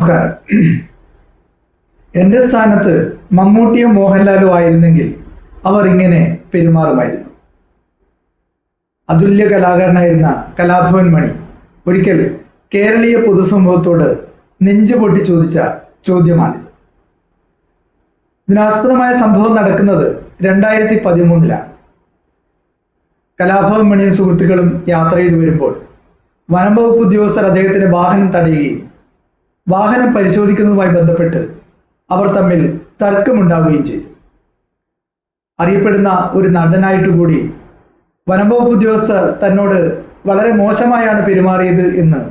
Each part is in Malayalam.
നമസ്കാരം. എൻ്റെ സ്ഥാനത്ത് മമ്മൂട്ടിയോ മോഹൻലാലോ ആയിരുന്നെങ്കിൽ അവർ ഇങ്ങനെ പെരുമാറുമായിരുന്നു. അതുല്യ കലാകാരനായിരുന്ന കലാഭവൻ മണി ഒരിക്കൽ കേരളീയ പൊതുസമൂഹത്തോട് നെഞ്ചു പൊട്ടി ചോദിച്ച ചോദ്യമാണിത്. ഇതിനാസ്പദമായ സംഭവം നടക്കുന്നത് 2013 കലാഭവൻ മണിയും സുഹൃത്തുക്കളും യാത്ര ചെയ്തു വരുമ്പോൾ വനംവകുപ്പ് ഉദ്യോഗസ്ഥർ അദ്ദേഹത്തിന്റെ വാഹനം തടയുകയും വാഹനം പരിശോധിക്കുന്നതുമായി ബന്ധപ്പെട്ട് അവർ തമ്മിൽ തർക്കമുണ്ടാവുകയും ചെയ്തു. അറിയപ്പെടുന്ന ഒരു നടനായിട്ട് കൂടി വനംവകുപ്പ് ഉദ്യോഗസ്ഥർ തന്നോട് വളരെ മോശമായാണ് പെരുമാറിയത് എന്ന്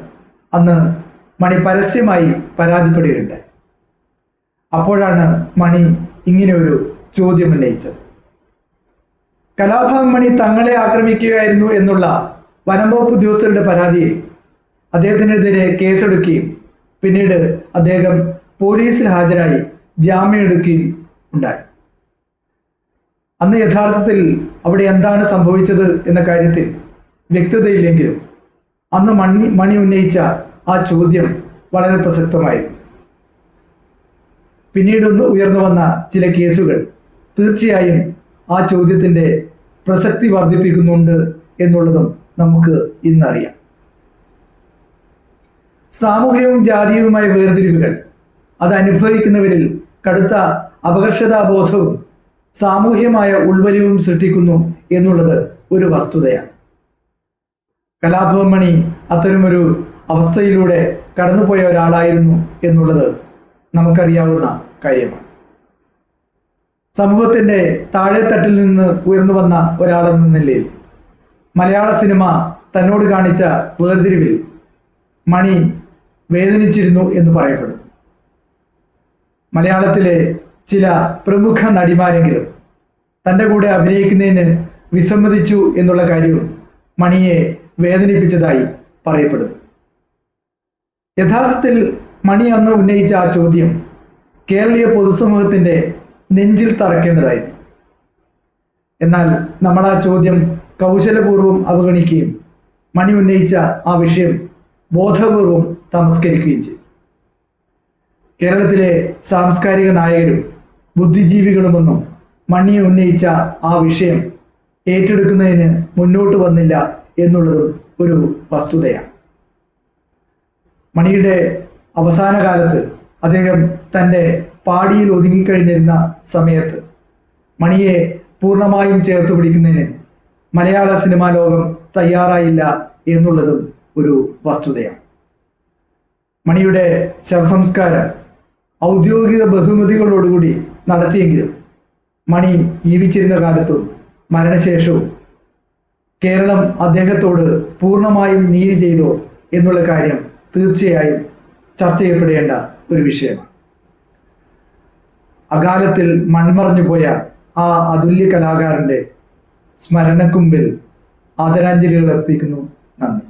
അന്ന് മണി പരസ്യമായി പരാതിപ്പെടുകയുണ്ടായി. അപ്പോഴാണ് മണി ഇങ്ങനെ ഒരു ചോദ്യം ഉന്നയിച്ചത്. കലാഭവൻ മണി തങ്ങളെ ആക്രമിക്കുകയായിരുന്നു എന്നുള്ള വനംവകുപ്പ് ഉദ്യോഗസ്ഥരുടെ പരാതിയിൽ അദ്ദേഹത്തിനെതിരെ കേസെടുക്കുകയും പിന്നീട് അദ്ദേഹം പോലീസിൽ ഹാജരായി ജാമ്യം എടുക്കുകയും ഉണ്ടായി. അന്ന് യഥാർത്ഥത്തിൽ അവിടെ എന്താണ് സംഭവിച്ചത് എന്ന കാര്യത്തിൽ വ്യക്തതയില്ലെങ്കിലും അന്ന് മണി ഉന്നയിച്ച ആ ചോദ്യം വളരെ പ്രസക്തമായിരുന്നു. പിന്നീട് ഉയർന്നു വന്ന ചില കേസുകൾ തീർച്ചയായും ആ ചോദ്യത്തിൻ്റെ പ്രസക്തി വർദ്ധിപ്പിക്കുന്നുണ്ട് എന്നുള്ളതും നമുക്ക് ഇന്നറിയാം. സാമൂഹികവും ജാതീയവുമായ വേർതിരിവുകൾ അത് അനുഭവിക്കുന്നവരിൽ കടുത്ത അപകർഷതാബോധവും സാമൂഹ്യമായ ഉൾവലിവും സൃഷ്ടിക്കുന്നു എന്നുള്ളത് ഒരു വസ്തുതയാണ്. കലാഭവൻ മണി അത്തരമൊരു അവസ്ഥയിലൂടെ കടന്നുപോയ ഒരാളായിരുന്നു എന്നുള്ളത് നമുക്കറിയാവുന്ന കാര്യമാണ്. സമൂഹത്തിൻ്റെ താഴെത്തട്ടിൽ നിന്ന് ഉയർന്നു വന്ന ഒരാളെന്ന നിലയിൽ മലയാള സിനിമ തന്നോട് കാണിച്ച വേർതിരിവിൽ മണി വേദനിച്ചിരുന്നു എന്ന് പറയപ്പെടുന്നു. മലയാളത്തിലെ ചില പ്രമുഖ നടിമാരെങ്കിലും തൻ്റെ കൂടെ അഭിനയിക്കുന്നതിന് വിസമ്മതിച്ചു എന്നുള്ള കാര്യവും മണിയെ വേദനിപ്പിച്ചതായി പറയപ്പെടുന്നു. യഥാർത്ഥത്തിൽ മണി അന്ന് ഉന്നയിച്ച ആ ചോദ്യം കേരളീയ പൊതുസമൂഹത്തിൻ്റെ നെഞ്ചിൽ തറക്കേണ്ടതായിരുന്നു. എന്നാൽ നമ്മൾ ആ ചോദ്യം കൗശലപൂർവ്വം അവഗണിക്കുകയും മണി ഉന്നയിച്ച ആ വിഷയം ബോധപൂർവം തമസ്കരിക്കുകയും ചെയ്തു. കേരളത്തിലെ സാംസ്കാരിക നായകരും ബുദ്ധിജീവികളുമൊന്നും മണിയെ ഉന്നയിച്ച ആ വിഷയം ഏറ്റെടുക്കുന്നതിന് മുന്നോട്ട് വന്നില്ല എന്നുള്ളതും ഒരു വസ്തുതയാണ്. മണിയുടെ അവസാന കാലത്ത് അദ്ദേഹം തൻ്റെ പാടിയിൽ ഒതുങ്ങിക്കഴിഞ്ഞിരുന്ന സമയത്ത് മണിയെ പൂർണ്ണമായും ചേർത്ത് പിടിക്കുന്നതിന് മലയാള സിനിമാ ലോകം തയ്യാറായില്ല എന്നുള്ളതും ഒരു വസ്തുതയാണ്. മണിയുടെ ശവസംസ്കാരം ഔദ്യോഗിക ബഹുമതികളോടുകൂടി നടത്തിയെങ്കിലും മണി ജീവിച്ചിരുന്ന കാലത്തും മരണശേഷവും കേരളം അദ്ദേഹത്തോട് പൂർണ്ണമായും നീതി ചെയ്തോ എന്നുള്ള കാര്യം തീർച്ചയായും ചർച്ച ചെയ്യപ്പെടേണ്ട ഒരു വിഷയമാണ്. അകാലത്തിൽ മൺമറഞ്ഞു പോയ ആ അതുല്യ കലാകാരൻ്റെ സ്മരണക്കുമ്പിൽ ആദരാഞ്ജലികൾ അർപ്പിക്കുന്നു. നന്ദി.